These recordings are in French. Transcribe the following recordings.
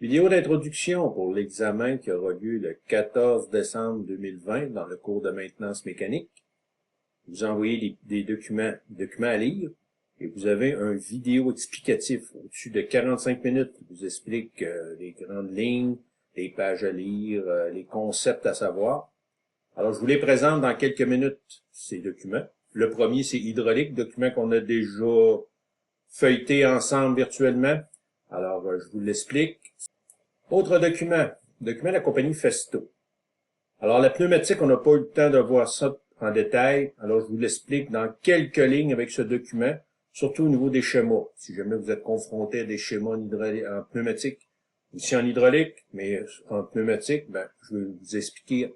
Vidéo d'introduction pour l'examen qui aura lieu le 14 décembre 2020 dans le cours de maintenance mécanique. Vous envoyez des documents à lire et vous avez un vidéo explicatif au-dessus de 45 minutes qui vous explique les grandes lignes, les pages à lire, les concepts à savoir. Alors, je vous les présente dans quelques minutes, ces documents. Le premier, c'est hydraulique, document qu'on a déjà feuilleté ensemble virtuellement. Alors, je vous l'explique. Autre document de la compagnie Festo. Alors, la pneumatique, on n'a pas eu le temps de voir ça en détail. Alors, je vous l'explique dans quelques lignes avec ce document, surtout au niveau des schémas. Si jamais vous êtes confronté à des schémas en pneumatique, aussi en hydraulique, mais en pneumatique, je vais vous expliquer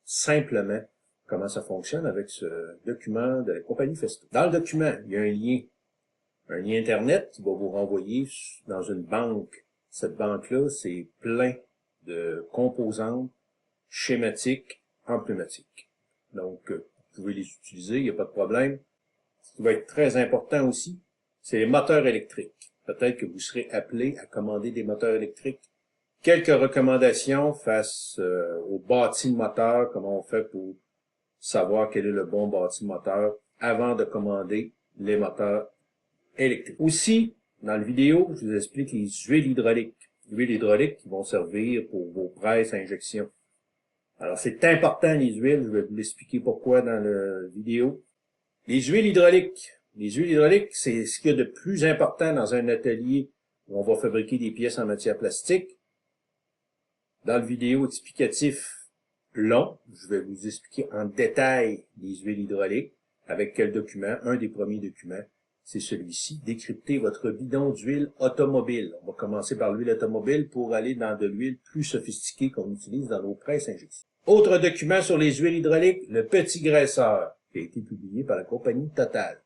simplement comment ça fonctionne avec ce document de la compagnie Festo. Dans le document, il y a un lien Internet qui va vous renvoyer dans une banque. Cette banque-là, c'est plein de composantes schématiques en pneumatique. Donc, vous pouvez les utiliser, il n'y a pas de problème. Ce qui va être très important aussi, c'est les moteurs électriques. Peut-être que vous serez appelé à commander des moteurs électriques. Quelques recommandations face au bâti de moteur, comment on fait pour savoir quel est le bon bâti de moteur avant de commander les moteurs électriques. Aussi, dans la vidéo, je vous explique les huiles hydrauliques. Les huiles hydrauliques qui vont servir pour vos presses à injection. Alors, c'est important, les huiles. Je vais vous l'expliquer pourquoi dans la vidéo. Les huiles hydrauliques. Les huiles hydrauliques, c'est ce qu'il y a de plus important dans un atelier où on va fabriquer des pièces en matière plastique. Dans le vidéo explicatif long, je vais vous expliquer en détail les huiles hydrauliques. Avec quel document? Un des premiers documents, c'est celui-ci. Décrypter votre bidon d'huile automobile. On va commencer par l'huile automobile pour aller dans de l'huile plus sophistiquée qu'on utilise dans nos presses injection. Autre document sur les huiles hydrauliques, le petit graisseur, qui a été publié par la compagnie Total.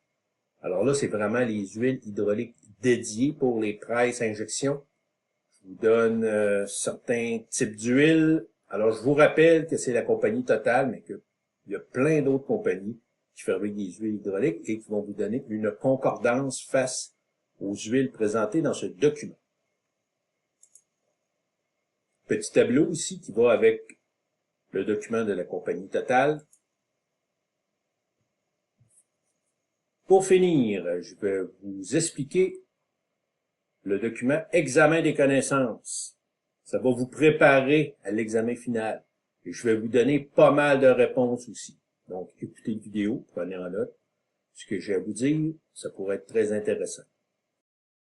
Alors là, c'est vraiment les huiles hydrauliques dédiées pour les presses injection. Je vous donne certains types d'huile. Alors, je vous rappelle que c'est la compagnie Total, mais qu'il y a plein d'autres compagnies qui fabriquent des huiles hydrauliques et qui vont vous donner une concordance face aux huiles présentées dans ce document. Petit tableau ici qui va avec le document de la compagnie Total. Pour finir, je vais vous expliquer le document Examen des connaissances. Ça va vous préparer à l'examen final. Et je vais vous donner pas mal de réponses aussi. Donc, écoutez la vidéo, prenez en note. Ce que j'ai à vous dire, ça pourrait être très intéressant.